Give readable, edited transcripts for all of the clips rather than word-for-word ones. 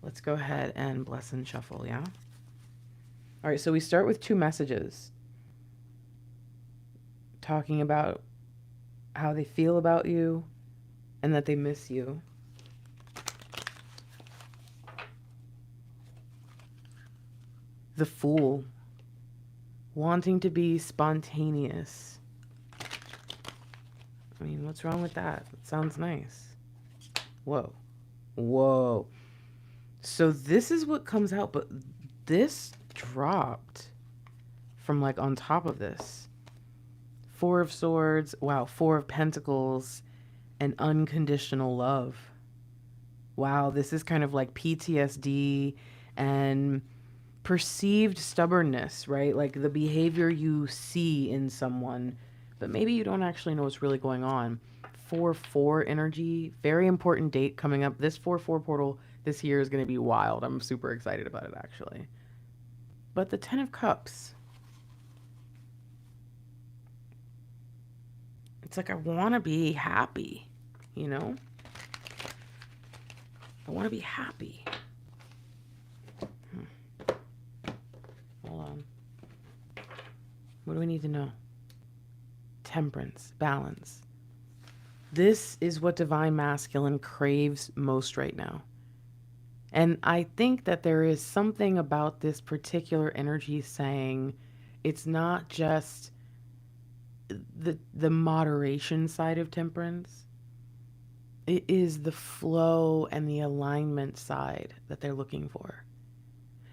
Let's go ahead and bless and shuffle, yeah? All right, so we start with 2 messages talking about how they feel about you and that they miss you. The Fool, wanting to be spontaneous. I mean, what's wrong with that? It sounds nice. Whoa. Whoa. So this is what comes out, but this dropped from like on top of this. 4 of Swords, wow, 4 of Pentacles, and unconditional love. Wow, this is kind of like PTSD and perceived stubbornness, right? Like the behavior you see in someone, but maybe you don't actually know what's really going on. 4-4 energy, very important date coming up. This 4-4 portal this year is going to be wild. I'm super excited about it, actually. But the 10 of Cups, it's like I want to be happy, you know? I want to be happy. Hold on. What do we need to know? Temperance, balance. This is what Divine Masculine craves most right now. And I think that there is something about this particular energy saying it's not just the moderation side of temperance. It is the flow and the alignment side that they're looking for.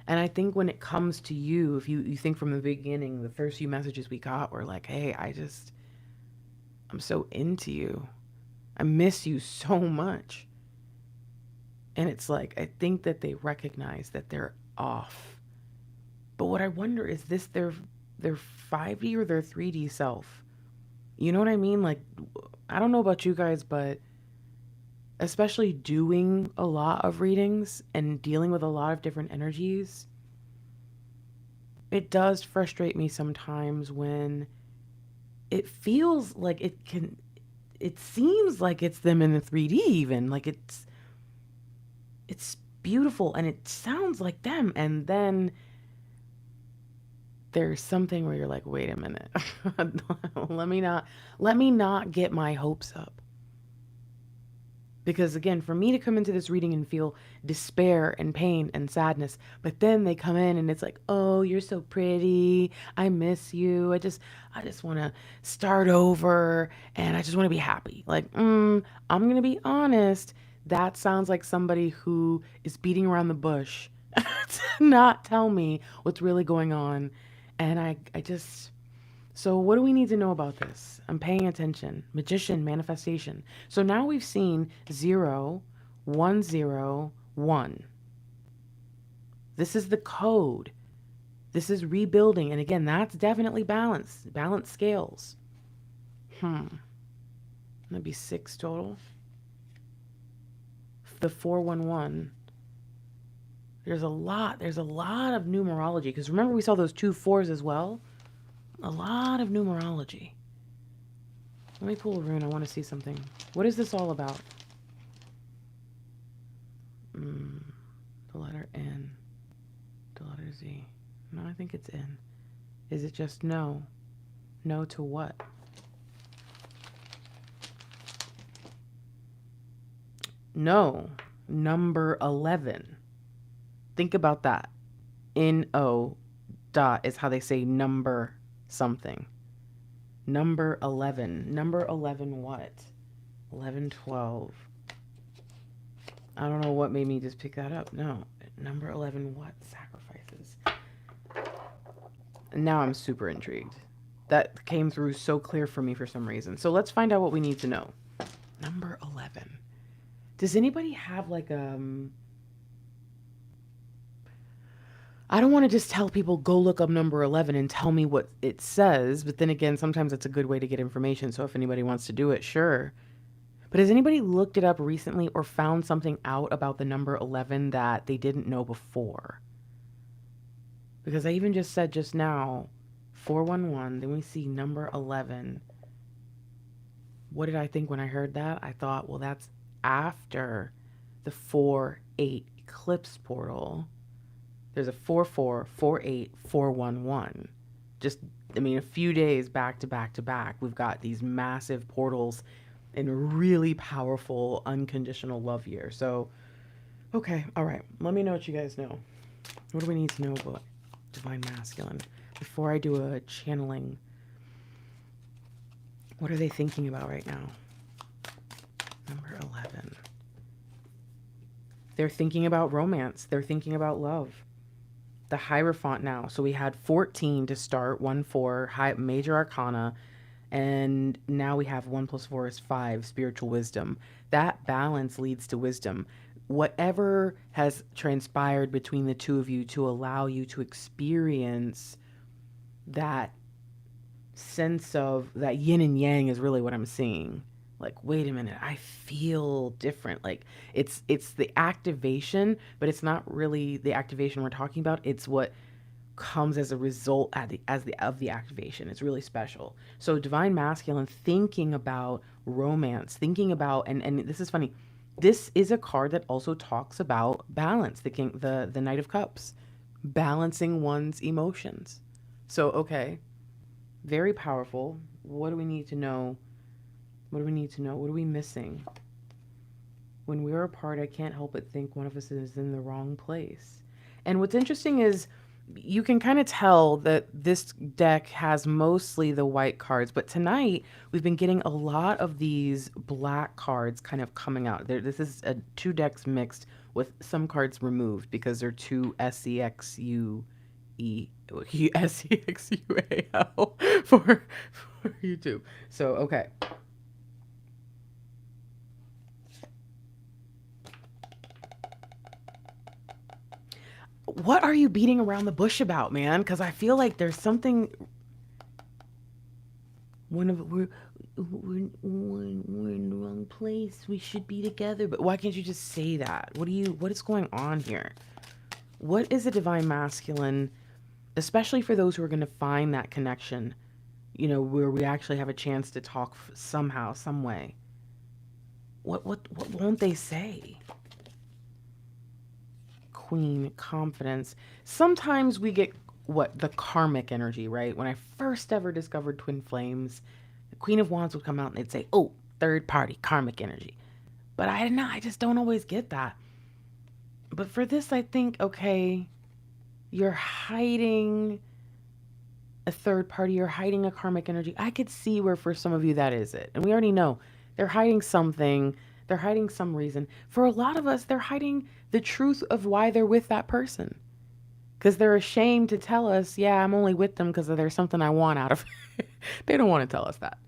And I think when it comes to you, if you think from the beginning, the first few messages we got were like, hey, I'm so into you. I miss you so much. And it's like, I think that they recognize that they're off. But what I wonder is this their 5D or their 3D self? You know what I mean? Like, I don't know about you guys, but especially doing a lot of readings and dealing with a lot of different energies, it does frustrate me sometimes when it feels like it seems like it's them in the 3D even. Like it's beautiful and it sounds like them. And then there's something where you're like, wait a minute. let me not get my hopes up. Because again, for me to come into this reading and feel despair and pain and sadness, but then they come in and it's like, oh, you're so pretty. I miss you. I just want to start over and I just want to be happy. Like, I'm going to be honest. That sounds like somebody who is beating around the bush to not tell me what's really going on. And I just, so what do we need to know about this? I'm paying attention. Magician, manifestation. So now we've seen 0, 1, 0, 1. This is the code. This is rebuilding. And again, that's definitely balance. Balance scales. That'd be 6 total. The 411. There's a lot of numerology. Because remember we saw those 2 4s as well? A lot of numerology. Let me pull a rune. I want to see something. What is this all about? The letter N. The letter Z. No, I think it's N. Is it just no? No to what? No. Number 11. Think about that. N-O dot is how they say number something. Number 11. Number 11 what? 11, 12. I don't know what made me just pick that up. No. Number 11 what? Sacrifices. Now I'm super intrigued. That came through so clear for me for some reason. So let's find out what we need to know. Number 11. Does anybody have like I don't want to just tell people go look up number 11 and tell me what it says, but then again, sometimes it's a good way to get information. So if anybody wants to do it, sure. But has anybody looked it up recently or found something out about the number 11 that they didn't know before? Because I even just said just now 411, then we see number 11. What did I think when I heard that? I thought, well, that's after the 4-8 eclipse portal. There's a 4-4, 4-8, 4-1-1. Just, I mean, a few days back to back to back, we've got these massive portals in a really powerful unconditional love year. So, okay, all right. Let me know what you guys know. What do we need to know about divine masculine before I do a channeling? What are they thinking about right now? Number 11. They're thinking about romance. They're thinking about love. The hierophant now. So we had 14 to start, 1-4, major arcana, and now we have 1 + 4 is 5, spiritual wisdom. That balance leads to wisdom. Whatever has transpired between the two of you to allow you to experience that sense of that yin and yang is really what I'm seeing. Like, wait a minute, I feel different. Like it's the activation, but it's not really the activation we're talking about. It's what comes as a result of the activation. It's really special. So divine masculine, thinking about romance, thinking about, and this is funny. This is a card that also talks about balance, the Knight of Cups, balancing one's emotions. So, okay, very powerful. What do we need to know? What do we need to know? What are we missing? When we're apart, I can't help but think one of us is in the wrong place. And what's interesting is you can kind of tell that this deck has mostly the white cards, but tonight we've been getting a lot of these black cards kind of coming out. This is two decks mixed with some cards removed because they're two SEXUAL for YouTube. So, okay. What are you beating around the bush about, man? Because I feel like there's something. We're in the wrong place. We should be together. But why can't you just say that? What is going on here? What is a divine masculine, especially for those who are going to find that connection, you know, where we actually have a chance to talk somehow, some way? What won't they say? Queen, confidence. Sometimes we get the karmic energy, right? When I first ever discovered twin flames, the Queen of Wands would come out and they'd say, oh, third party karmic energy. But I just don't always get that. But for this, I think, okay, you're hiding a third party, you're hiding a karmic energy. I could see where for some of you that is it. And we already know they're hiding something. They're hiding some reason. For a lot of us, they're hiding the truth of why they're with that person. Because they're ashamed to tell us, yeah, I'm only with them because there's something I want out of it. They don't want to tell us that.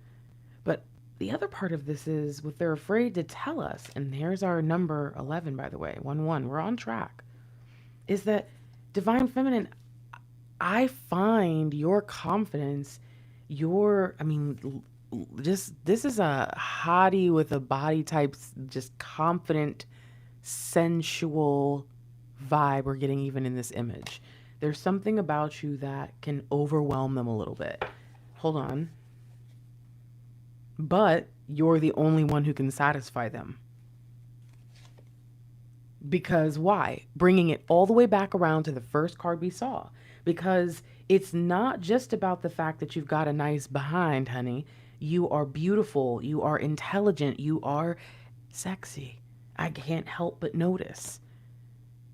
But the other part of this is what they're afraid to tell us, and here's our number 11, by the way, 1-1, we're on track, is that divine feminine, I find your confidence, this is a hottie with a body type, just confident, sensual vibe we're getting even in this image. There's something about you that can overwhelm them a little bit. Hold on. But you're the only one who can satisfy them. Because why? Bringing it all the way back around to the first card we saw. Because it's not just about the fact that you've got a nice behind, honey. You are beautiful. You are intelligent. You are sexy. I can't help but notice.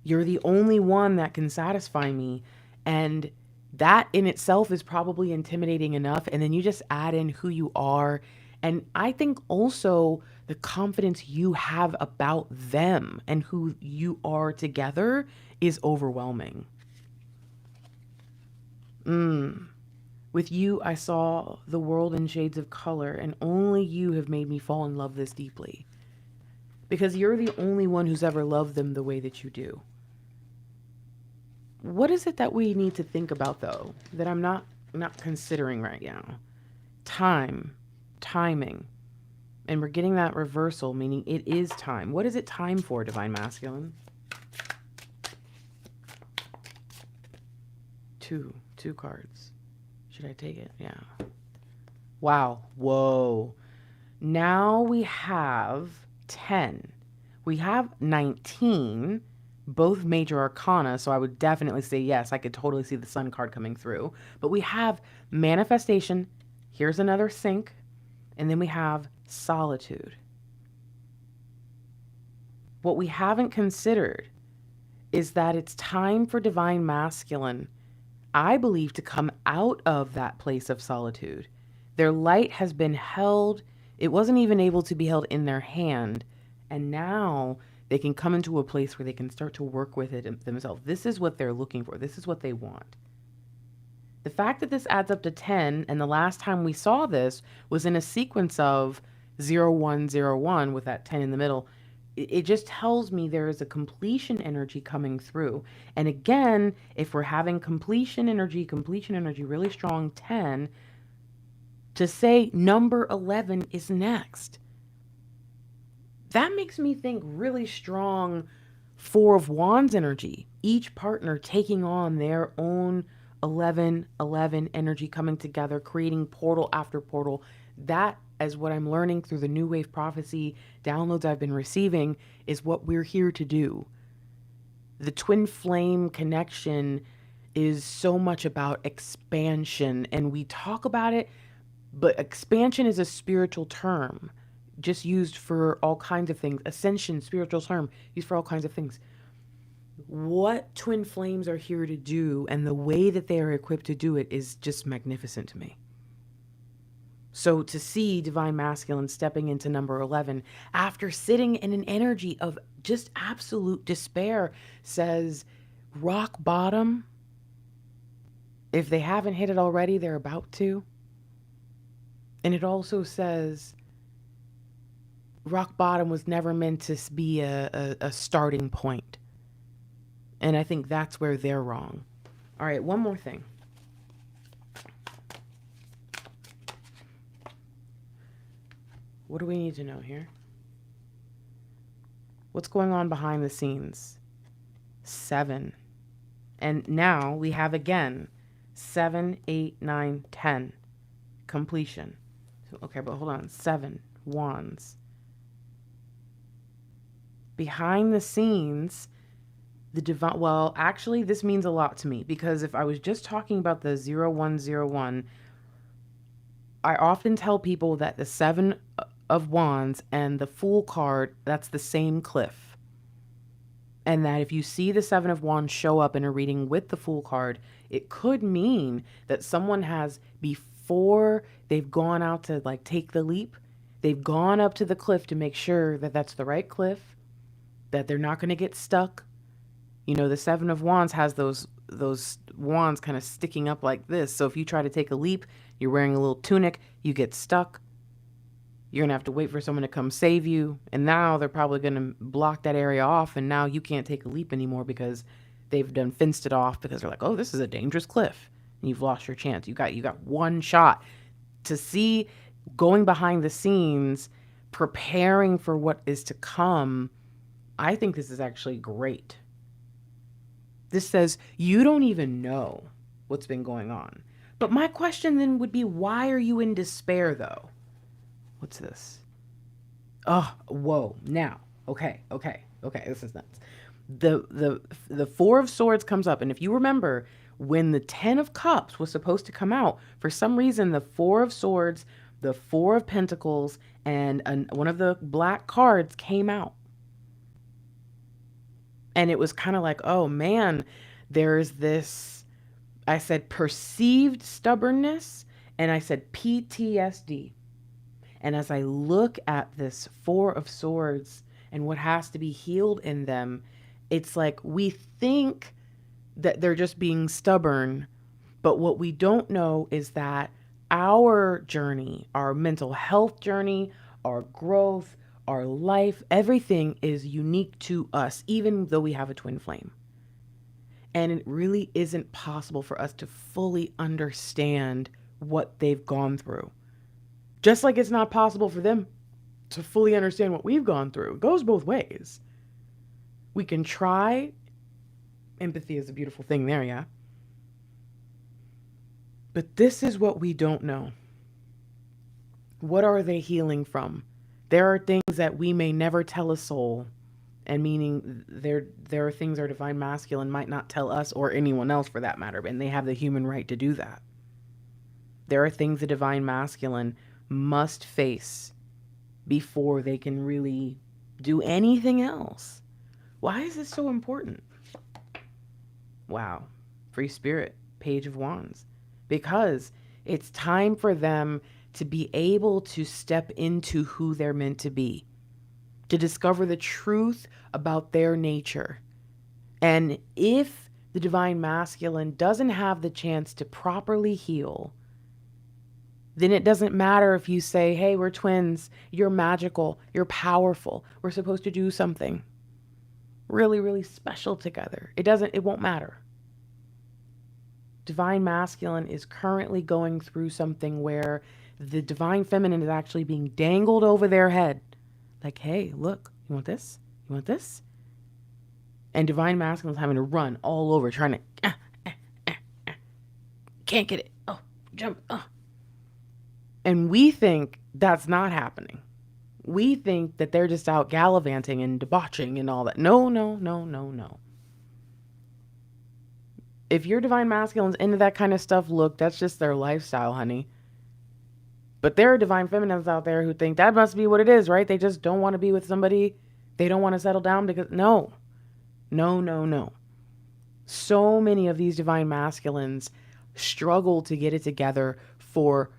You're the only one that can satisfy me. And that in itself is probably intimidating enough. And then you just add in who you are. And I think also the confidence you have about them and who you are together is overwhelming. With you, I saw the world in shades of color, and only you have made me fall in love this deeply. Because you're the only one who's ever loved them the way that you do. What is it that we need to think about, though, that I'm not considering right now? Timing. And we're getting that reversal, meaning it is time. What is it time for, divine masculine? Two cards. Should I take it? Yeah. Wow. Whoa. Now we have 10. We have 19. both major arcana, so I would definitely say yes, I could totally see the sun card coming through. But we have manifestation, here's another sync, and then we have solitude. What we haven't considered is that it's time for divine masculine, I believe, to come out of that place of solitude. Their light has been held, it wasn't even able to be held in their hand, and now they can come into a place where they can start to work with it themselves. This is what they're looking for. This is what they want. The fact that this adds up to 10, and the last time we saw this was in a sequence of 0101 with that 10 in the middle, it just tells me there is a completion energy coming through. And again, if we're having completion energy really strong, 10, to say number 11 is next. That makes me think really strong Four of Wands energy, each partner taking on their own 11 energy, coming together, creating portal after portal. That, as what I'm learning through the New Wave Prophecy downloads I've been receiving, is what we're here to do. The twin flame connection is so much about expansion, and we talk about it, but expansion is a spiritual term just used for all kinds of things. Ascension, spiritual term used for all kinds of things. What twin flames are here to do and the way that they are equipped to do it is just magnificent to me. So to see divine masculine stepping into number 11 after sitting in an energy of just absolute despair says rock bottom. If they haven't hit it already, they're about to. And it also says rock bottom was never meant to be a starting point. And I think that's where they're wrong. All right, one more thing. What do we need to know here? What's going on behind the scenes? 7. And now we have again 7, 8, 9, 10. Completion. So, okay, but hold on. 7 wands. Behind the scenes, the divine, well, actually, this means a lot to me because if I was just talking about the 0101, I often tell people that the 7 of wands and the Fool card, that's the same cliff. And that if you see the 7 of wands show up in a reading with the Fool card, it could mean that someone has, before they've gone out to like take the leap, they've gone up to the cliff to make sure that that's the right cliff, that they're not going to get stuck. You know, the 7 of wands has those wands kind of sticking up like this. So if you try to take a leap, you're wearing a little tunic, you get stuck. You're going to have to wait for someone to come save you. And now they're probably going to block that area off. And now you can't take a leap anymore because they've done fenced it off because they're like, oh, this is a dangerous cliff. And you've lost your chance. You got one shot. To see going behind the scenes, preparing for what is to come, I think this is actually great. This says you don't even know what's been going on. But my question then would be, why are you in despair though? What's this? Oh, whoa. Now, okay. This is nuts. The 4 of Swords comes up, and if you remember, when the 10 of Cups was supposed to come out, for some reason the 4 of Swords, the 4 of Pentacles, and one of the black cards came out. And it was kind of like, oh man, there's this, I said perceived stubbornness, and I said PTSD. And as I look at this 4 of Swords and what has to be healed in them, it's like we think that they're just being stubborn, but what we don't know is that our journey, our mental health journey, our growth, our life, everything is unique to us, even though we have a twin flame. And it really isn't possible for us to fully understand what they've gone through. Just like it's not possible for them to fully understand what we've gone through. It goes both ways. We can try. Empathy is a beautiful thing there, yeah? But this is what we don't know. What are they healing from? There are things that we may never tell a soul. And meaning there are things our divine masculine might not tell us or anyone else for that matter, and they have the human right to do that. There are things the divine masculine must face before they can really do anything else. Why is this so important? Wow. Free Spirit, Page of Wands. Because it's time for them to be able to step into who they're meant to be, to discover the truth about their nature. And if the divine masculine doesn't have the chance to properly heal, then it doesn't matter if you say, hey, we're twins, you're magical, you're powerful, we're supposed to do something really, really special together. It won't matter. Divine masculine is currently going through something where the divine feminine is actually being dangled over their head. Like, hey, look, you want this? You want this? And divine masculine is having to run all over trying to, can't get it. Oh, jump. Oh. And we think that's not happening. We think that they're just out gallivanting and debauching and all that. No, no, no, no, no. If your divine masculine's into that kind of stuff, look, that's just their lifestyle, honey. But there are divine feminines out there who think that must be what it is, right? They just don't want to be with somebody. They don't want to settle down because, no. No, no, no. So many of these divine masculines struggle to get it together for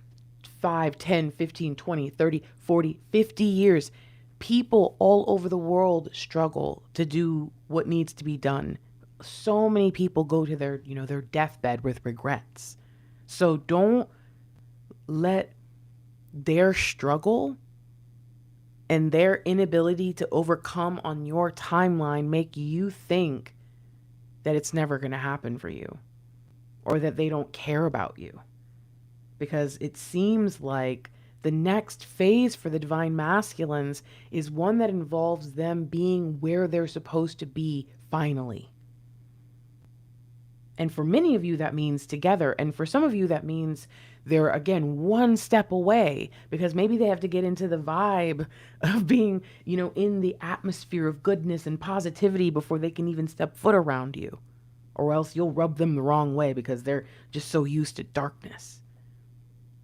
5, 10, 15, 20, 30, 40, 50 years. People all over the world struggle to do what needs to be done. So many people go to their deathbed with regrets. So don't let their struggle and their inability to overcome on your timeline make you think that it's never going to happen for you or that they don't care about you. Because it seems like the next phase for the divine masculines is one that involves them being where they're supposed to be finally. And for many of you, that means together. And for some of you, that means they're, again, one step away because maybe they have to get into the vibe of being, in the atmosphere of goodness and positivity before they can even step foot around you. Or else you'll rub them the wrong way because they're just so used to darkness.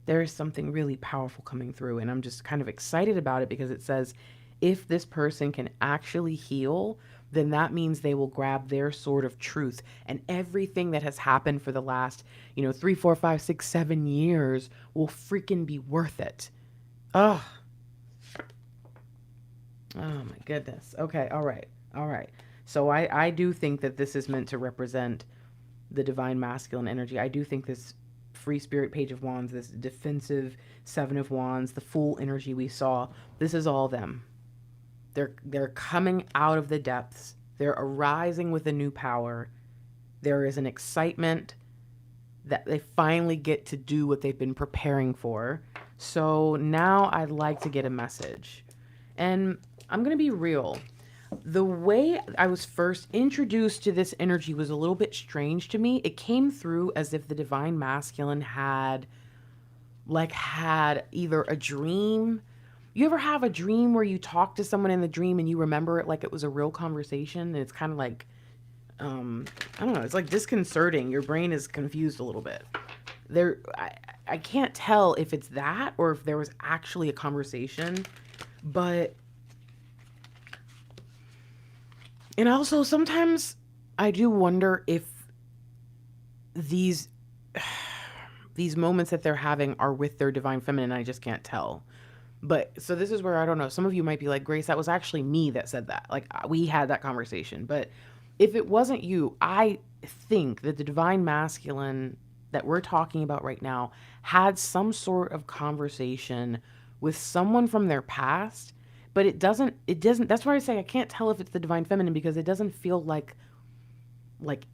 There is something really powerful coming through. And I'm just kind of excited about it because it says if this person can actually heal, then that means they will grab their sword of truth, and everything that has happened for the last, 3, 4, 5, 6, 7 years will freaking be worth it. Oh my goodness. Okay. All right. So I do think that this is meant to represent the divine masculine energy. I do think this Free Spirit Page of Wands, this defensive 7 of Wands, the Fool energy we saw, this is all them. They're coming out of the depths. They're arising with a new power. There is an excitement that they finally get to do what they've been preparing for. So now I'd like to get a message. And I'm going to be real. The way I was first introduced to this energy was a little bit strange to me. It came through as if the divine masculine had either a dream. You ever have a dream where you talk to someone in the dream and you remember it like it was a real conversation? And it's kind of like, I don't know, it's like disconcerting. Your brain is confused a little bit. I can't tell if it's that or if there was actually a conversation, but, and also sometimes I do wonder if these moments that they're having are with their divine feminine. I just can't tell. But so this is where, I don't know, some of you might be like, Grace, that was actually me that said that. Like, we had that conversation. But if it wasn't you, I think that the divine masculine that we're talking about right now had some sort of conversation with someone from their past. But it doesn't, that's why I say I can't tell if it's the divine feminine because it doesn't feel like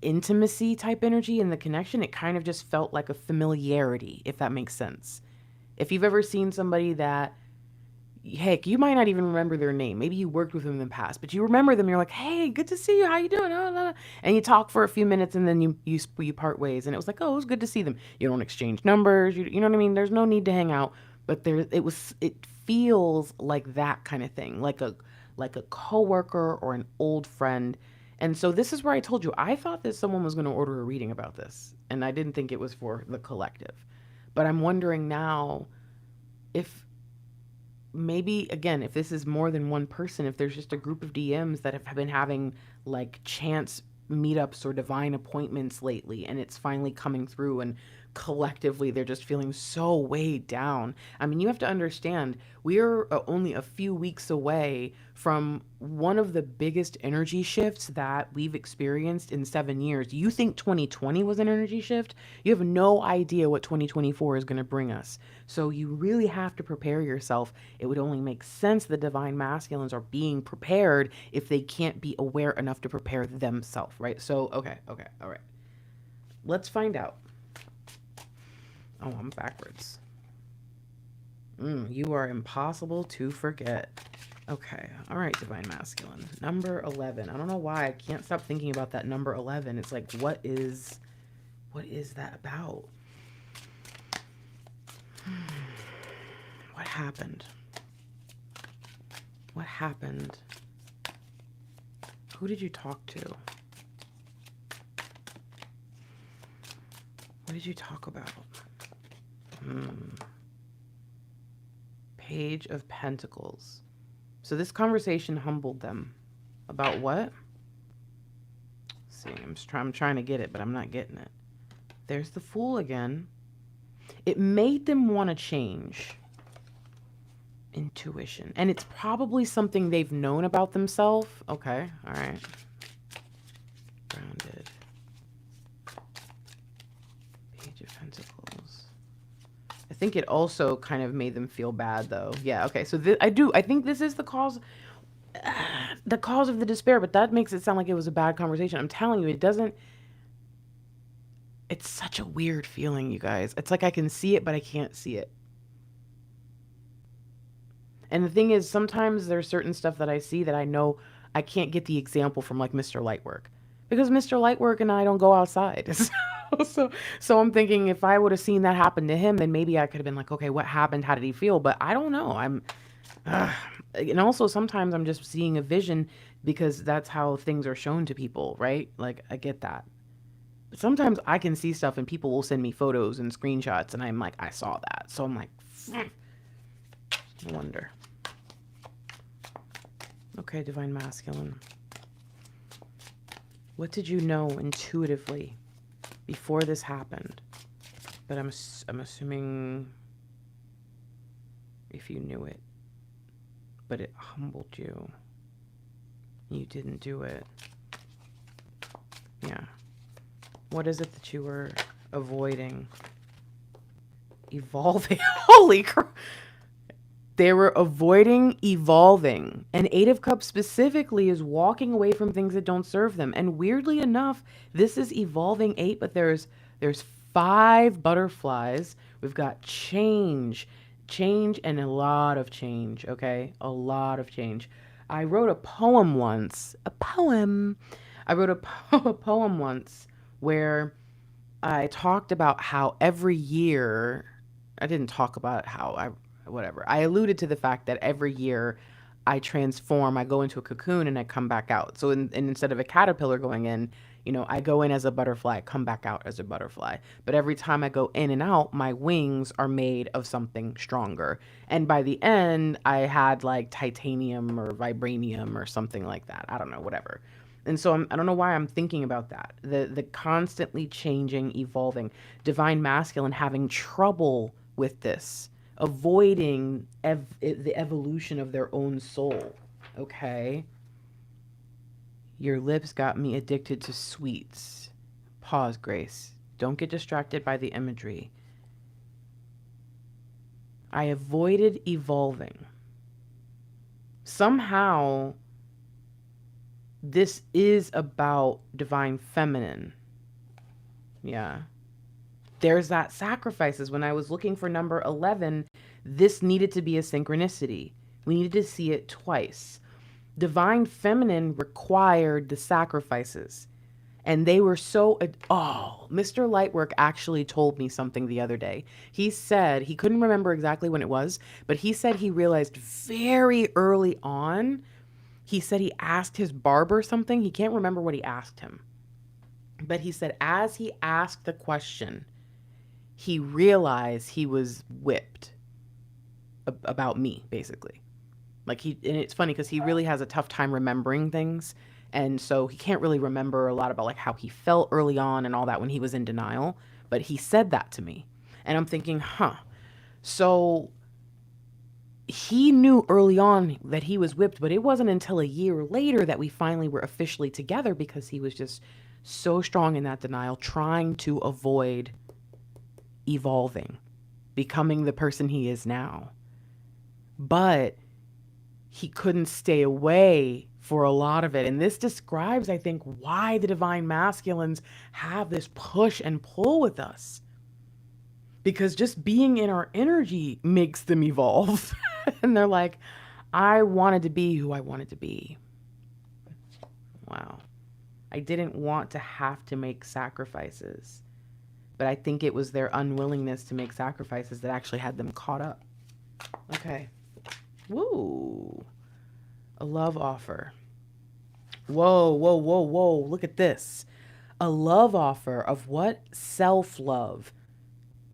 intimacy type energy in the connection. It kind of just felt like a familiarity, if that makes sense. If you've ever seen somebody that, heck, you might not even remember their name. Maybe you worked with them in the past, but you remember them. You're like, hey, good to see you. How you doing? And you talk for a few minutes and then you part ways. And it was like, oh, it was good to see them. You don't exchange numbers. You know what I mean? There's no need to hang out, but it feels like that kind of thing. Like like a coworker or an old friend. And so this is where I told you, I thought that someone was going to order a reading about this, and I didn't think it was for the collective. But I'm wondering now if maybe, again, if this is more than one person, if there's just a group of DMs that have been having like chance meetups or divine appointments lately, and it's finally coming through, and collectively they're just feeling so weighed down. I mean, you have to understand, we are only a few weeks away from one of the biggest energy shifts that we've experienced in 7 years. You think 2020 was an energy shift? You have no idea what 2024 is going to bring us. So you really have to prepare yourself. It would only make sense the divine masculines are being prepared if they can't be aware enough to prepare themselves, right? So, okay, all right. Let's find out. Oh, I'm backwards. You are impossible to forget. Okay, all right, divine masculine. Number 11. I don't know why I can't stop thinking about that number 11. It's like, what is that about? What happened? What happened? Who did you talk to? What did you talk about? Page of Pentacles. So this conversation humbled them. About what? Let's see, I'm trying to get it, but I'm not getting it. There's the Fool again. It made them want to change. Intuition. And it's probably something they've known about themselves. Okay, all right. Grounded. Page of Pentacles. I think it also kind of made them feel bad, though. Yeah, okay. So I think this is the cause of the despair, but that makes it sound like it was a bad conversation. I'm telling you, it doesn't. It's such a weird feeling, you guys. It's like I can see it, but I can't see it. And the thing is, sometimes there's certain stuff that I see that I know I can't get the example from, like Mr. Lightwork, because Mr. Lightwork and I don't go outside. So I'm thinking, if I would have seen that happen to him, then maybe I could have been like, okay, what happened? How did he feel? But I don't know. And also sometimes I'm just seeing a vision because that's how things are shown to people, right? Like, I get that. But sometimes I can see stuff and people will send me photos and screenshots and I'm like, I saw that. So I'm like, I wonder. Okay, divine masculine. What did you know intuitively before this happened? But I'm assuming if you knew it, but it humbled you. You didn't do it. Yeah. What is it that you were avoiding? Evolving. Holy crap. They were avoiding evolving. And Eight of Cups specifically is walking away from things that don't serve them. And weirdly enough, this is evolving 8, but there's 5 butterflies. We've got change and a lot of change, okay? A lot of change. I wrote a poem once. I wrote a poem once where I talked about how every year, I didn't talk about how whatever. I alluded to the fact that every year I transform, I go into a cocoon and I come back out. So instead of a caterpillar going in, I go in as a butterfly, come back out as a butterfly. But every time I go in and out, my wings are made of something stronger. And by the end, I had like titanium or vibranium or something like that. I don't know, whatever. And so I don't know why I'm thinking about that. The constantly changing, evolving, divine masculine having trouble with this, avoiding the evolution of their own soul. Okay. Your lips got me addicted to sweets. Pause, Grace. Don't get distracted by the imagery. I avoided evolving. Somehow, this is about divine feminine. Yeah. There's that sacrifices. When I was looking for number 11, this needed to be a synchronicity. We needed to see it twice. Divine feminine required the sacrifices. And they were so, Mr. Lightwork actually told me something the other day. He said, he couldn't remember exactly when it was, but he said he realized very early on He said he asked his barber something. He can't remember what he asked him. But he said as he asked the question, he realized he was whipped about me, basically. Like and it's funny because he really has a tough time remembering things. And so he can't really remember a lot about like how he felt early on and all that when he was in denial. But he said that to me. And I'm thinking, so he knew early on that he was whipped, but it wasn't until a year later that we finally were officially together because he was just so strong in that denial, trying to avoid evolving, becoming the person he is now. But he couldn't stay away for a lot of it. And this describes, I think, why the divine masculines have this push and pull with us. Because just being in our energy makes them evolve. And they're like, I wanted to be who I wanted to be. Wow. I didn't want to have to make sacrifices. But I think it was their unwillingness to make sacrifices that actually had them caught up. Okay. Woo. A love offer. Whoa, whoa, whoa, whoa. Look at this. A love offer of what? Self-love.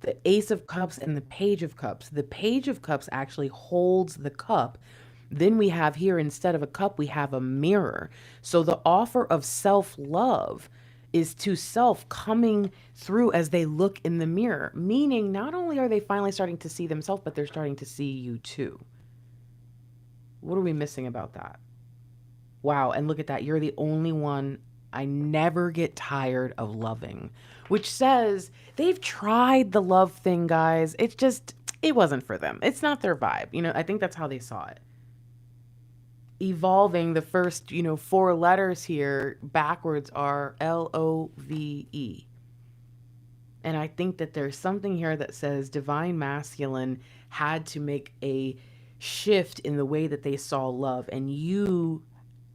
The Ace of Cups and the Page of Cups. The Page of Cups actually holds the cup. Then we have here, instead of a cup, we have a mirror. So the offer of self-love is to self coming through as they look in the mirror. Meaning not only are they finally starting to see themselves, but they're starting to see you too. What are we missing about that? Wow, and look at that. You're the only one I never get tired of loving. Which says they've tried the love thing, guys. It's just, it wasn't for them. It's not their vibe. You know, I think that's how they saw it. Evolving, the first, 4 letters here backwards are LOVE. And I think that there's something here that says divine masculine had to make a shift in the way that they saw love. And you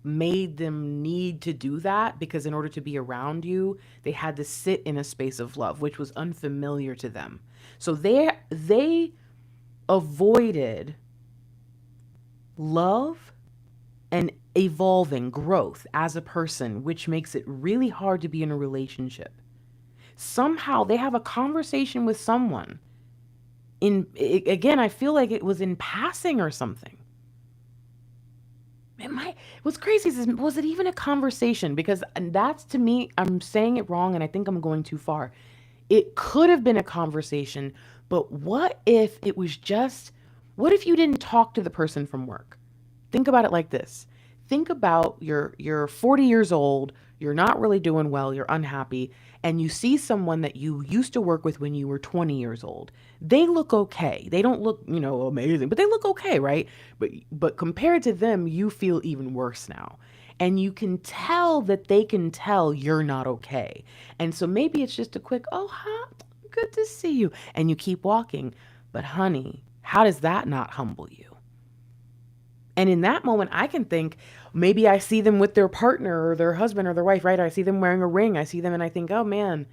made them need to do that because in order to be around you, they had to sit in a space of love, which was unfamiliar to them. So they avoided love and evolving growth as a person, which makes it really hard to be in a relationship. Somehow they have a conversation with someone. Again, I feel like it was in passing or something. What's crazy is, was it even a conversation? Because that's, to me, I'm saying it wrong and I think I'm going too far. It could have been a conversation, but what if it was just, what if you didn't talk to the person from work? Think about it like this. Think about you're 40 years old, you're not really doing well, you're unhappy, and you see someone that you used to work with when you were 20 years old. They look okay. They don't look, amazing, but they look okay, right? But compared to them, you feel even worse now. And you can tell that they can tell you're not okay. And so maybe it's just a quick, oh, huh, good to see you. And you keep walking. But honey, how does that not humble you? And in that moment, I can think, maybe I see them with their partner or their husband or their wife, right? I see them wearing a ring. I see them and I think, oh man,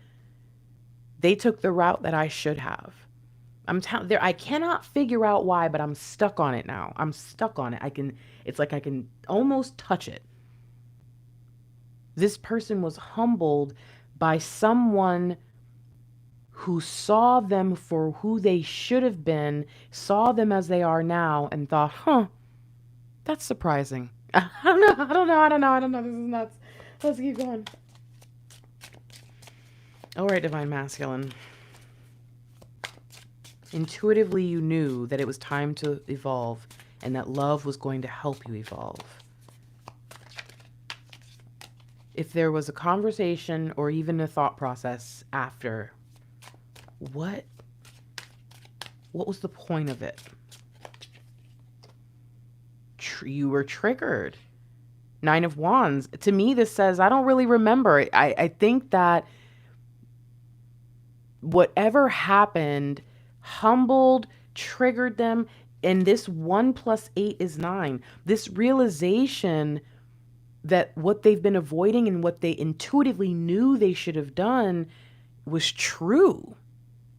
they took the route that I should have. I cannot figure out why, but I'm stuck on it now. I'm stuck on it. It's like I can almost touch it. This person was humbled by someone who saw them for who they should have been, saw them as they are now, and thought, that's surprising. I don't know. This is nuts. Let's keep going. All right, divine masculine. Intuitively, you knew that it was time to evolve and that love was going to help you evolve. If there was a conversation or even a thought process after, what was the point of it? You were triggered. 9 of Wands. To me, this says, I don't really remember. I think that whatever happened humbled, triggered them. And this 1 + 8 is 9. This realization that what they've been avoiding and what they intuitively knew they should have done was true.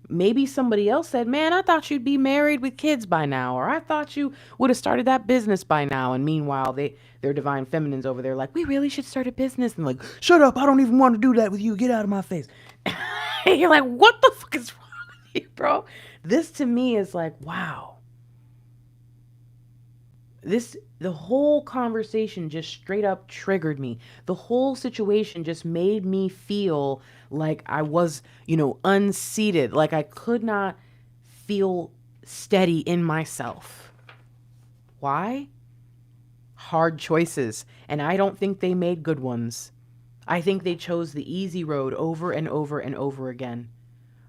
Maybe somebody else said, man, I thought you'd be married with kids by now, or I thought you would have started that business by now. And meanwhile, their divine feminines over there like, we really should start a business. And like, shut up, I don't even want to do that with you. Get out of my face. And you're like, what the fuck is wrong with you, bro? This to me is like, wow. The whole conversation just straight up triggered me. The whole situation just made me feel like I was, unseated, like I could not feel steady in myself. Why? Hard choices. And I don't think they made good ones. I think they chose the easy road over and over and over again.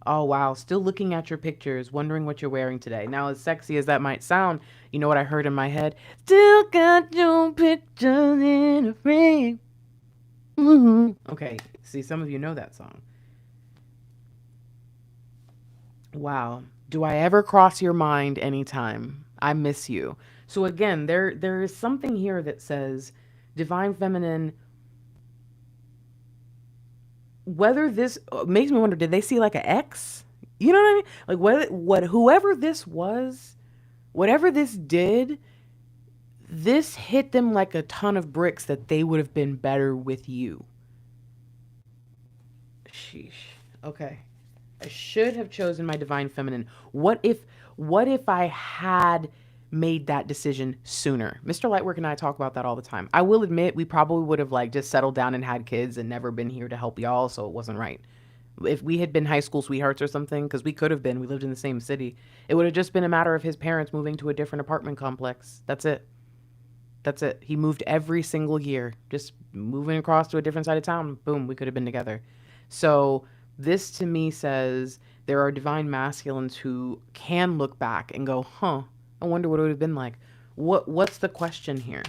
Oh, wow. Still looking at your pictures, wondering what you're wearing today. Now, as sexy as that might sound, you know what I heard in my head? Still got your pictures in a frame. Okay. See, some of you know that song. Wow. Do I ever cross your mind anytime? I miss you. So again, there is something here that says divine feminine. Whether this makes me wonder, did they see like an X? You know what I mean? Like whoever this was, whatever this did, this hit them like a ton of bricks that they would have been better with you. Sheesh. Okay. I should have chosen my divine feminine. What if I had made that decision sooner? Mr. Lightwork and I talk about that all the time. I will admit we probably would have like just settled down and had kids and never been here to help y'all, so it wasn't right. If we had been high school sweethearts or something, because we could have been, we lived in the same city, it would have just been a matter of his parents moving to a different apartment complex. That's it. That's it. He moved every single year, just moving across to a different side of town. Boom, we could have been together. So this to me says there are divine masculines who can look back and go, huh, I wonder what it would have been like. What's the question here?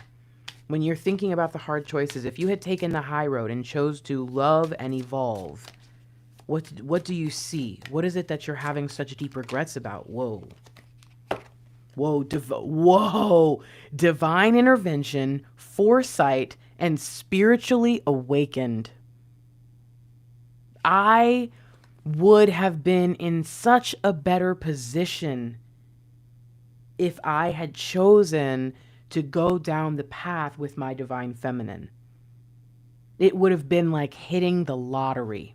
When you're thinking about the hard choices, if you had taken the high road and chose to love and evolve, what do you see? What is it that you're having such deep regrets about? Whoa. Divine intervention, foresight, and spiritually awakened. I would have been in such a better position if I had chosen to go down the path with my divine feminine. It would have been like hitting the lottery.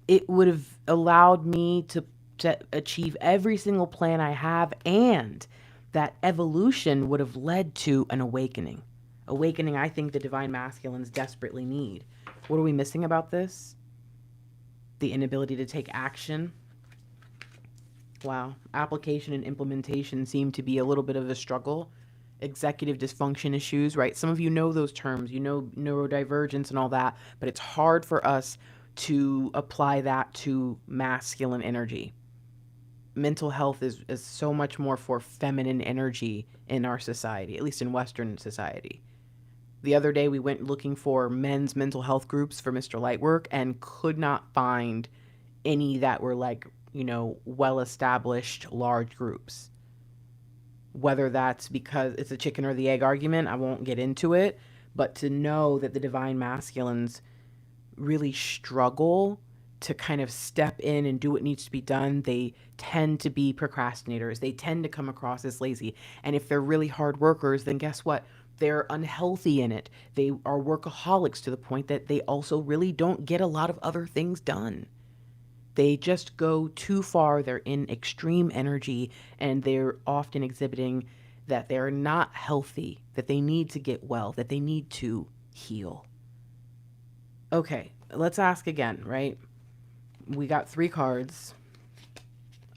It would have allowed me to achieve every single plan I have, and that evolution would have led to an awakening. Awakening, I think the divine masculines desperately need. What are we missing about this? The inability to take action. Wow. Application and implementation seem to be a little bit of a struggle. Executive dysfunction issues, right? Some of you know those terms, you know neurodivergence and all that, but it's hard for us to apply that to masculine energy. Mental health is so much more for feminine energy in our society, at least in Western society. The other day we went looking for men's mental health groups for Mr. Lightwork and could not find any that were like, well-established large groups. Whether that's because it's a chicken or the egg argument, I won't get into it, but to know that the divine masculines really struggle to kind of step in and do what needs to be done. They tend to be procrastinators. They tend to come across as lazy. And if they're really hard workers, then guess what? They're unhealthy in it. They are workaholics to the point that they also really don't get a lot of other things done. They just go too far. They're in extreme energy, and they're often exhibiting that they're not healthy, that they need to get well, that they need to heal. Okay, let's ask again, right? We got 3 cards.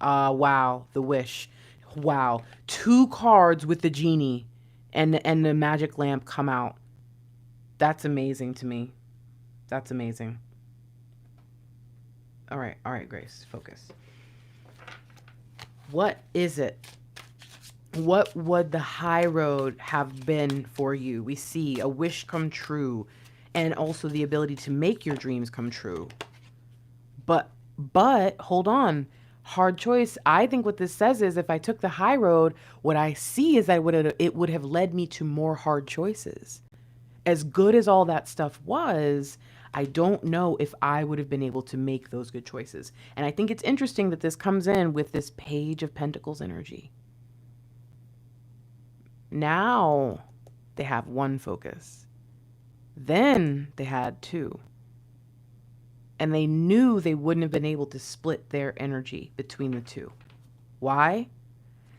Wow, the wish. Wow, 2 cards with the genie and the magic lamp come out. That's amazing to me. That's amazing. All right, Grace, focus. What is it? What would the high road have been for you? We see a wish come true and also the ability to make your dreams come true. But hold on. Hard choice. I think what this says is if I took the high road, what I see is that it would have led me to more hard choices. As good as all that stuff was, I don't know if I would have been able to make those good choices. And I think it's interesting that this comes in with this Page of Pentacles energy. Now they have one focus. Then they had two. And they knew they wouldn't have been able to split their energy between the two. Why?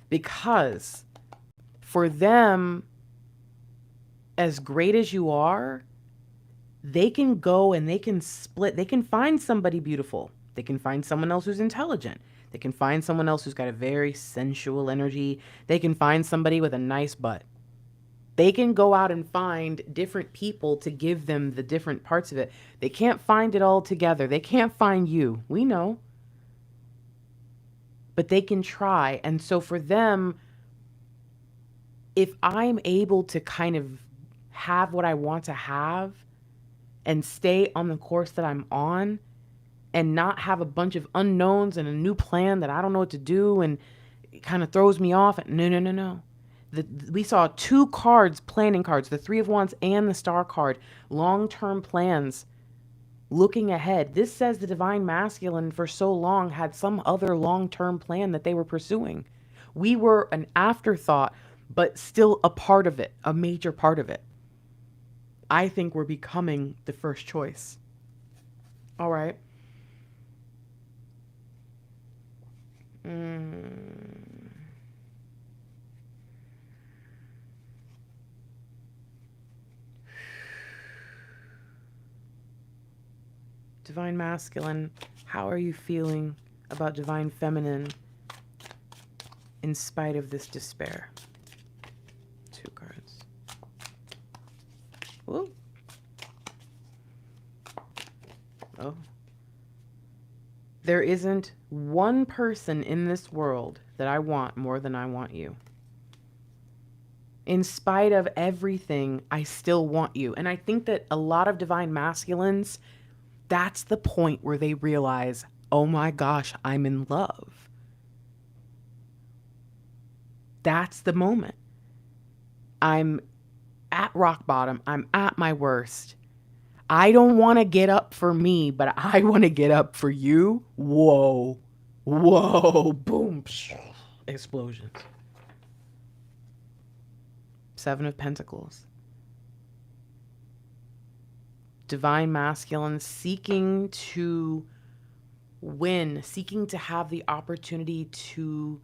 Because for them, as great as you are, they can go and they can split. They can find somebody beautiful. They can find someone else who's intelligent. They can find someone else who's got a very sensual energy. They can find somebody with a nice butt. They can go out and find different people to give them the different parts of it. They can't find it all together. They can't find you. We know. But they can try. And so for them, if I'm able to kind of have what I want to have and stay on the course that I'm on and not have a bunch of unknowns and a new plan that I don't know what to do and it kind of throws me off. No. We saw two cards, planning cards, the Three of Wands and the Star card, long-term plans, looking ahead. This says the Divine Masculine for so long had some other long-term plan that they were pursuing. We were an afterthought, but still a part of it, a major part of it. I think we're becoming the first choice. All right. Divine Masculine, how are you feeling about Divine Feminine in spite of this despair? Two cards. Whoa. Oh. There isn't one person in this world that I want more than I want you. In spite of everything, I still want you. And I think that a lot of Divine Masculines, that's the point where they realize, oh my gosh, I'm in love. That's the moment. I'm at rock bottom. I'm at my worst. I don't want to get up for me, but I want to get up for you. Whoa. Boom. Explosions. Seven of Pentacles. Divine Masculine seeking to win, seeking to have the opportunity to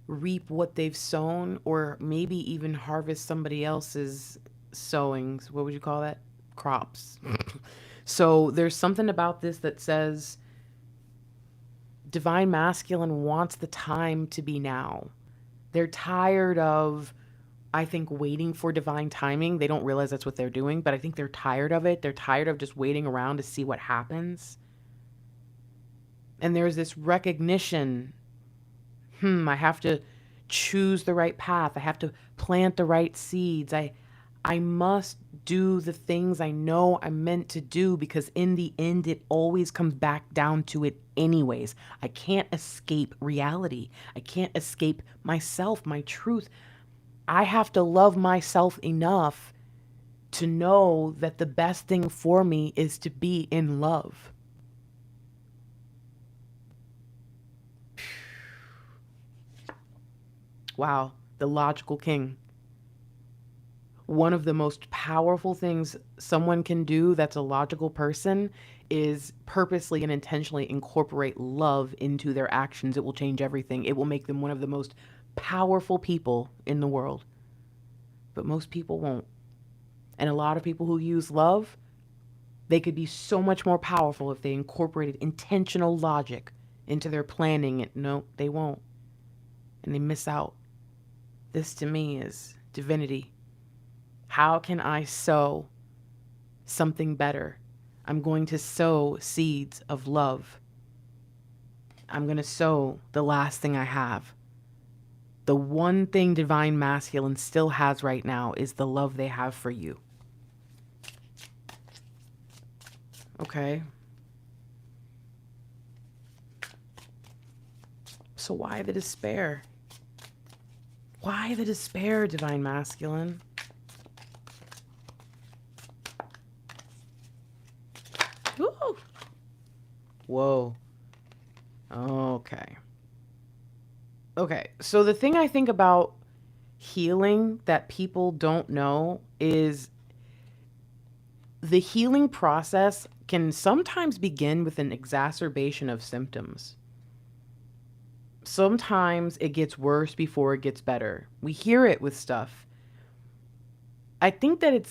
reap what they've sown, or maybe even harvest somebody else's sowings. What would you call that? Crops. So there's something about this that says Divine Masculine wants the time to be now. They're tired of, I think, waiting for divine timing. They don't realize that's what they're doing, but I think they're tired of it. They're tired of just waiting around to see what happens. And there's this recognition, I have to choose the right path. I have to plant the right seeds. I must do the things I know I'm meant to do, because in the end, it always comes back down to it anyways. I can't escape reality. I can't escape myself, my truth. I have to love myself enough to know that the best thing for me is to be in love. Wow, the logical king. One of the most powerful things someone can do that's a logical person is purposely and intentionally incorporate love into their actions. It will change everything. It will make them one of the most powerful people in the world. But most people won't. And a lot of people who use love, they could be so much more powerful if they incorporated intentional logic into their planning. No, they won't. And they miss out. This to me is divinity. How can I sow something better? I'm going to sow seeds of love. I'm going to sow the last thing I have. The one thing Divine Masculine still has right now is the love they have for you. Okay. So why the despair? Why the despair, Divine Masculine? Ooh. Whoa. Okay. Okay. So the thing I think about healing that people don't know is the healing process can sometimes begin with an exacerbation of symptoms. Sometimes it gets worse before it gets better. We hear it with stuff. I think that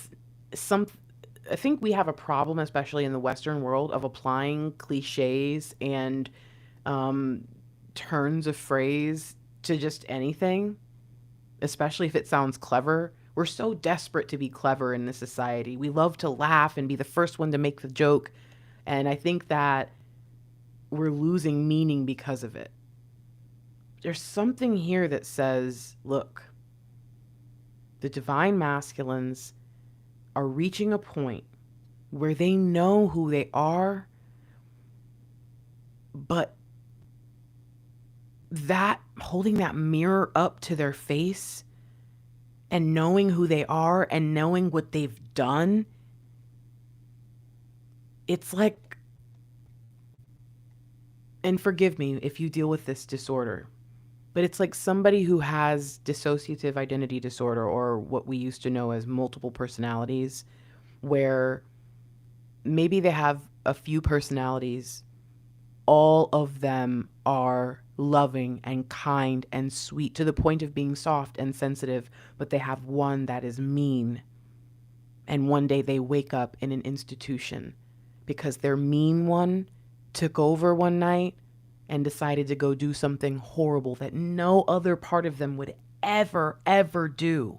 I think we have a problem, especially in the Western world, of applying cliches and turns of phrase to just anything, especially if it sounds clever. We're so desperate to be clever in this society. We love to laugh and be the first one to make the joke. And I think that we're losing meaning because of it. There's something here that says, look, the divine masculines are reaching a point where they know who they are, but that holding that mirror up to their face and knowing who they are and knowing what they've done, it's like, and forgive me if you deal with this disorder, but it's like somebody who has dissociative identity disorder, or what we used to know as multiple personalities, where maybe they have a few personalities. All of them are loving and kind and sweet to the point of being soft and sensitive, but they have one that is mean. And one day they wake up in an institution because their mean one took over one night and decided to go do something horrible that no other part of them would ever do.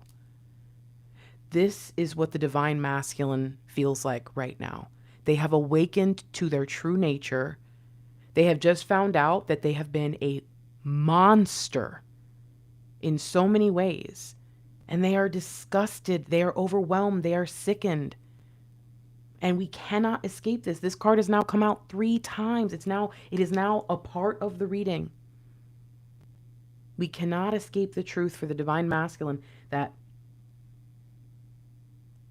This is what the divine masculine feels like right now. They have awakened to their true nature. They have just found out that they have been a monster in so many ways. And they are disgusted. They are overwhelmed. They are sickened. And we cannot escape this. This card has now come out 3 times. It is now a part of the reading. We cannot escape the truth for the divine masculine that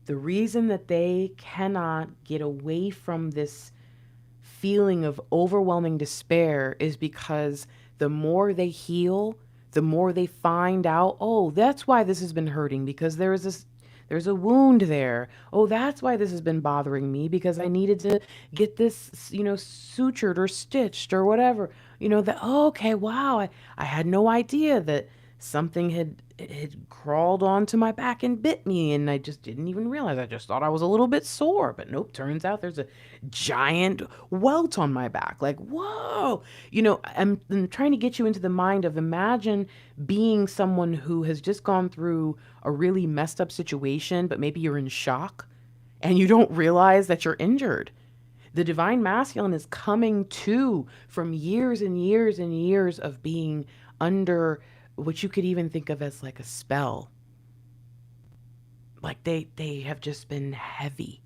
the reason that they cannot get away from this feeling of overwhelming despair is because the more they heal, the more they find out, oh, that's why this has been hurting, because there's a wound there. Oh, that's why this has been bothering me, because I needed to get this, sutured or stitched or whatever. Oh, okay, wow, I had no idea that something had crawled onto my back and bit me, and I just didn't even realize. I just thought I was a little bit sore, but nope, turns out there's a giant welt on my back. Like, whoa. I'm trying to get you into the mind of, imagine being someone who has just gone through a really messed up situation, but maybe you're in shock and you don't realize that you're injured. The divine masculine is coming to from years and years and years of being under what you could even think of as like a spell. Like they have just been heavy.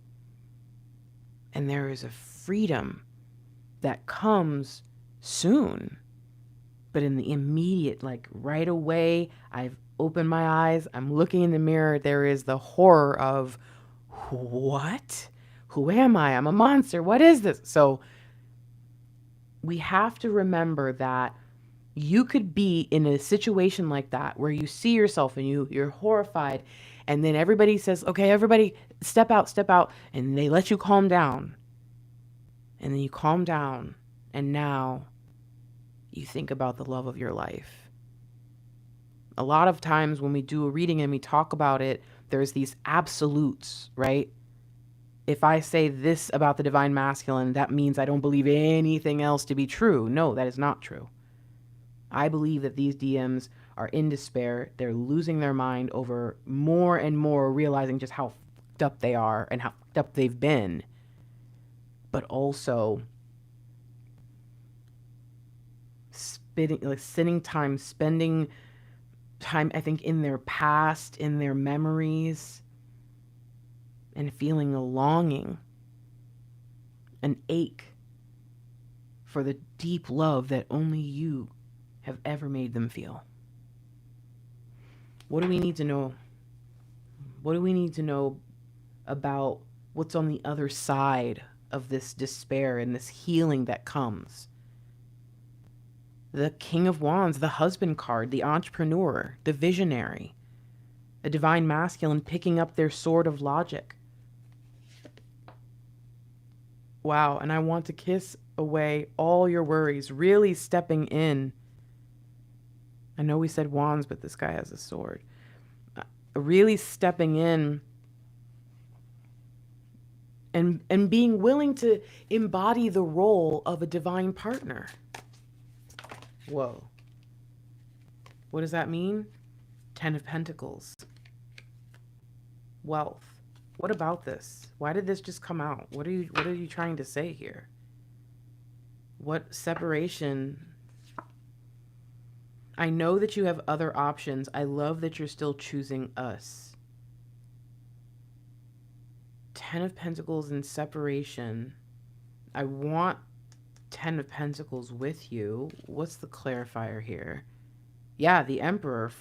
And there is a freedom that comes soon. But in the immediate, like right away, I've opened my eyes, I'm looking in the mirror, there is the horror of, what? Who am I? I'm a monster. What is this? So we have to remember that you could be in a situation like that where you see yourself and you're horrified, and then everybody says, okay, everybody step out, and they let you calm down. And then you calm down, and now you think about the love of your life. A lot of times when we do a reading and we talk about it, there's these absolutes, right? If I say this about the divine masculine, that means I don't believe anything else to be true. No, that is not true. I believe that these DMs are in despair. They're losing their mind over more and more realizing just how fucked up they are and how fucked up they've been. But also spending time, I think, in their past, in their memories, and feeling a longing, an ache for the deep love that only you have ever made them feel. What do we need to know? What do we need to know about what's on the other side of this despair and this healing that comes. The King of Wands, the husband card, the entrepreneur, the visionary, a divine masculine picking up their sword of logic. Wow, and I want to kiss away all your worries, really stepping in. I know we said wands, but this guy has a sword. Really stepping in and being willing to embody the role of a divine partner. Whoa. What does that mean? 10 of Pentacles. Wealth. What about this? Why did this just come out? What are you trying to say here? What separation? I know that you have other options. I love that you're still choosing us. 10 of Pentacles in separation. I want 10 of Pentacles with you. What's the clarifier here? Yeah, the Emperor.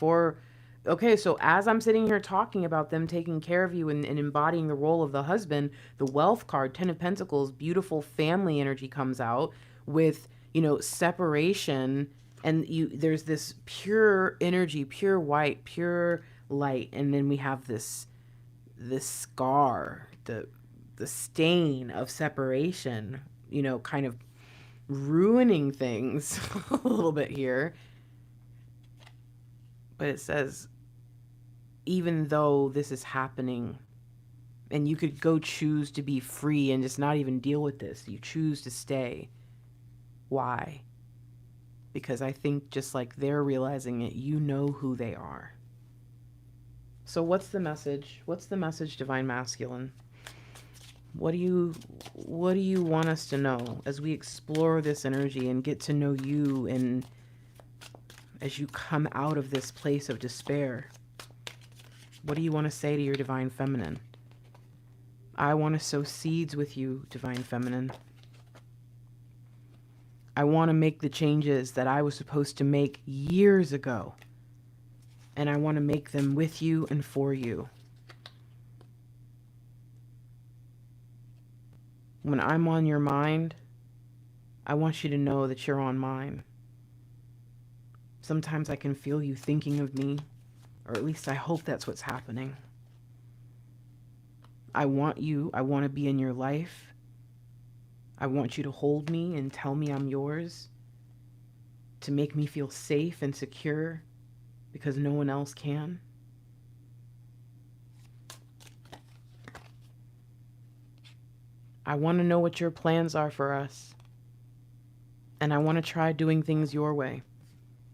Okay, so as I'm sitting here talking about them taking care of you and embodying the role of the husband, the wealth card, 10 of Pentacles, beautiful family energy comes out with, separation. And there's this pure energy, pure white, pure light. And then we have this scar, the stain of separation, kind of ruining things a little bit here. But it says, even though this is happening, and you could go choose to be free and just not even deal with this, you choose to stay. Why? Because I think just like they're realizing it, you know who they are. So what's the message? What's the message, Divine Masculine? What do you want us to know as we explore this energy and get to know you, and as you come out of this place of despair? What do you want to say to your Divine Feminine? I want to sow seeds with you, Divine Feminine. I want to make the changes that I was supposed to make years ago. And I want to make them with you and for you. When I'm on your mind, I want you to know that you're on mine. Sometimes I can feel you thinking of me, or at least I hope that's what's happening. I want you. I want to be in your life. I want you to hold me and tell me I'm yours, to make me feel safe and secure because no one else can. I want to know what your plans are for us. And I want to try doing things your way,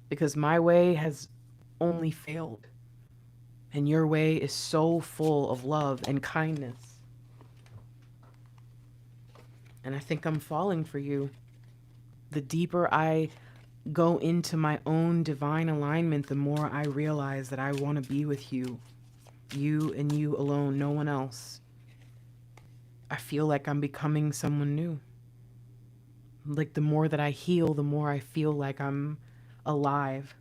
because my way has only failed. And your way is so full of love and kindness. And I think I'm falling for you. The deeper I go into my own divine alignment, the more I realize that I want to be with you. You and you alone, no one else. I feel like I'm becoming someone new. Like the more that I heal, the more I feel like I'm alive.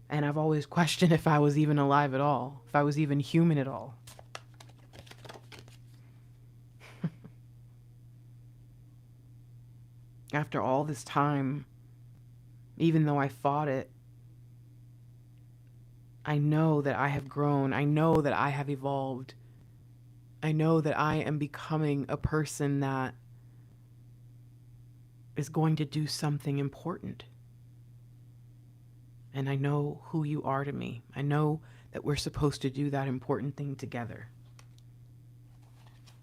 And I've always questioned if I was even alive at all, if I was even human at all. After all this time, even though I fought it, I know that I have grown. I know that I have evolved. I know that I am becoming a person that is going to do something important. And I know who you are to me. I know that we're supposed to do that important thing together.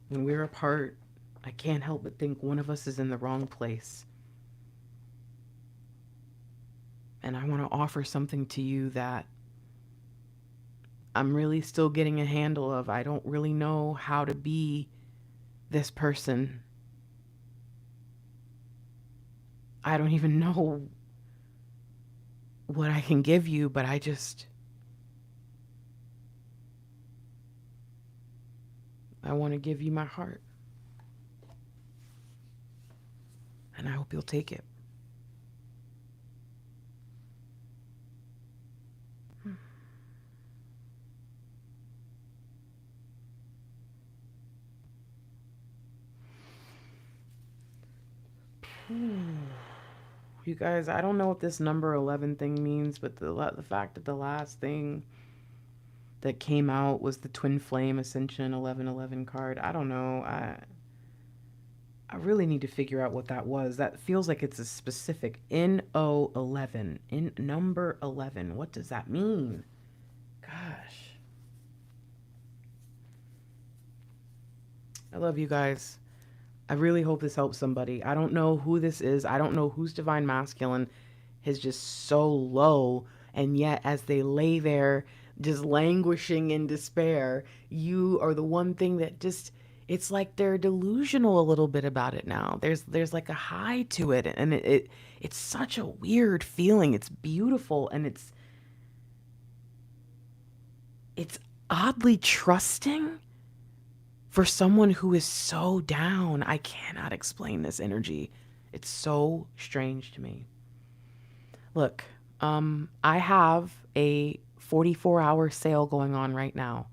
When we're apart, I can't help but think one of us is in the wrong place. And I want to offer something to you that I'm really still getting a handle of. I don't really know how to be this person. I don't even know what I can give you, but I want to give you my heart. And I hope you'll take it. You guys, I don't know what this number 11 thing means, but the fact that the last thing that came out was the Twin Flame Ascension 1111 card. I don't know. I really need to figure out what that was. That feels like it's a specific NO11, in number 11. What does that mean? Gosh. I love you guys. I really hope this helps somebody. I don't know who this is. I don't know whose divine masculine is just so low. And yet, as they lay there, just languishing in despair, you are the one thing that just, it's like they're delusional a little bit about it now. There's like a high to it. And it's such a weird feeling. It's beautiful. And it's oddly trusting for someone who is so down. I cannot explain this energy. It's so strange to me. Look, I have a 44-hour sale going on right now.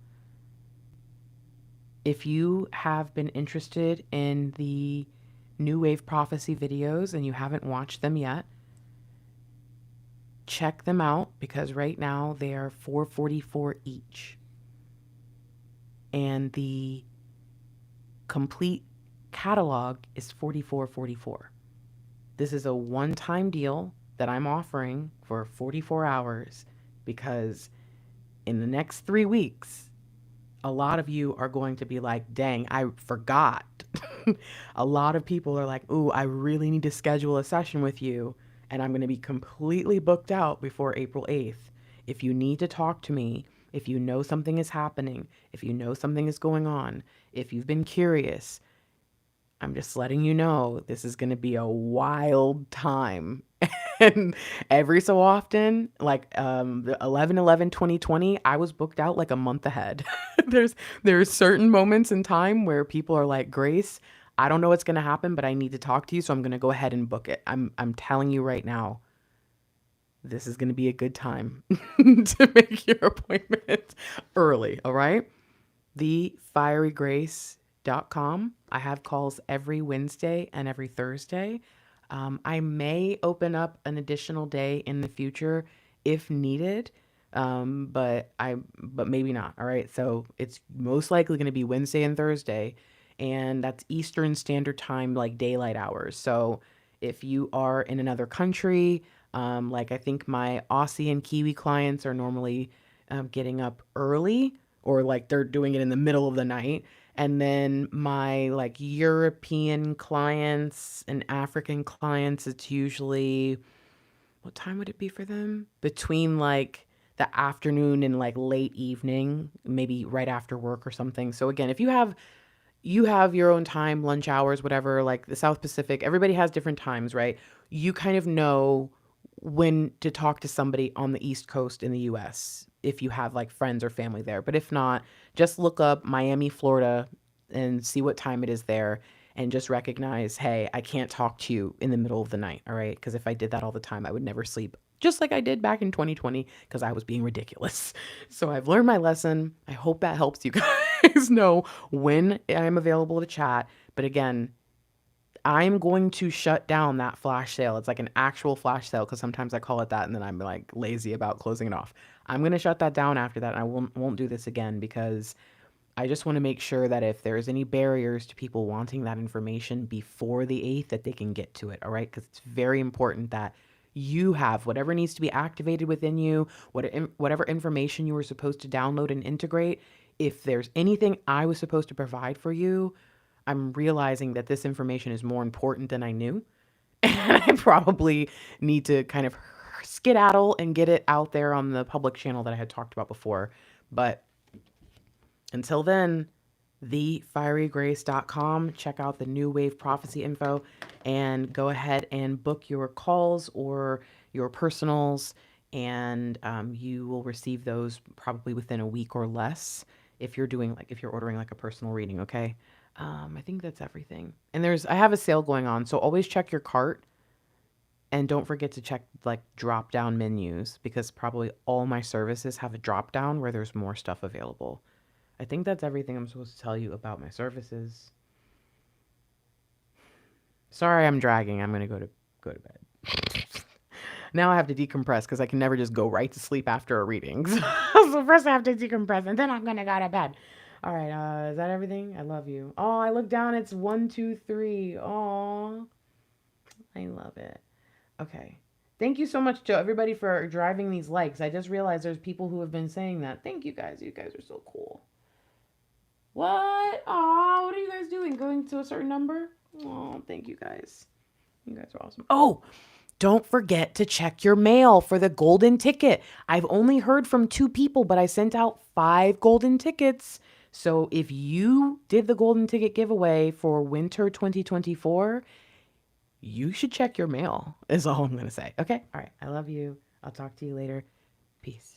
If you have been interested in the New Wave Prophecy videos and you haven't watched them yet, check them out because right now they are $444 each. And the complete catalog is $44.44. This is a one-time deal that I'm offering for 44 hours because in the next 3 weeks, a lot of you are going to be like, dang, I forgot. A lot of people are like, ooh, I really need to schedule a session with you. And I'm going to be completely booked out before April 8th. If you need to talk to me, if you know something is happening, if you know something is going on, if you've been curious, I'm just letting you know this is going to be a wild time. And every so often, like the 11/11/2020, I was booked out like a month ahead. There's certain moments in time where people are like, Grace, I don't know what's going to happen, but I need to talk to you, so I'm going to go ahead and book it. I'm telling you right now, this is going to be a good time to make your appointment early, all right? thefierygrace.com. I have calls every Wednesday and every Thursday. I may open up an additional day in the future if needed, but maybe not. All right, so it's most likely going to be Wednesday and Thursday, and that's Eastern Standard Time, like daylight hours. So if you are in another country, like I think my Aussie and Kiwi clients are normally getting up early, or like they're doing it in the middle of the night. And then my like European clients and African clients, it's usually, what time would it be for them? Between like the afternoon and like late evening, maybe right after work or something. So again, if you have your own time, lunch hours, whatever, like the South Pacific, everybody has different times, right? You kind of know when to talk to somebody on the East Coast in the US if you have like friends or family there. But if not, just look up Miami, Florida and see what time it is there and just recognize, hey, I can't talk to you in the middle of the night, all right? Because if I did that all the time, I would never sleep, just like I did back in 2020 because I was being ridiculous. So I've learned my lesson. I hope that helps you guys know when I'm available to chat. But again, I'm going to shut down that flash sale. It's like an actual flash sale because sometimes I call it that and then I'm like lazy about closing it off. I'm going to shut that down after that. And I won't do this again because I just want to make sure that if there's any barriers to people wanting that information before the 8th, that they can get to it. All right. Because it's very important that you have whatever needs to be activated within you, whatever information you were supposed to download and integrate. If there's anything I was supposed to provide for you, I'm realizing that this information is more important than I knew. And I probably need to kind of skedaddle and get it out there on the public channel that I had talked about before. But until then, thefierygrace.com. Check out the New Wave Prophecy info and go ahead and book your calls or your personals. And you will receive those probably within a week or less if you're ordering like a personal reading, okay? I think that's everything. And I have a sale going on, so always check your cart and don't forget to check like drop down menus because probably all my services have a drop down where there's more stuff available. I think that's everything I'm supposed to tell you about my services. Sorry, I'm dragging. I'm gonna go to bed. Now I have to decompress because I can never just go right to sleep after a reading. So first I have to decompress, and then I'm gonna go to bed. All right. Is that everything? I love you. Oh, I look down. It's 1, 2, 3. Oh, I love it. Okay. Thank you so much to everybody for driving these likes. I just realized there's people who have been saying that. Thank you guys. You guys are so cool. What? Oh, what are you guys doing? Going to a certain number? Oh, thank you guys. You guys are awesome. Oh, don't forget to check your mail for the golden ticket. I've only heard from 2 people, but I sent out 5 golden tickets. So if you did the golden ticket giveaway for winter 2024, you should check your mail, is all I'm going to say. Okay? All right. I love you. I'll talk to you later. Peace.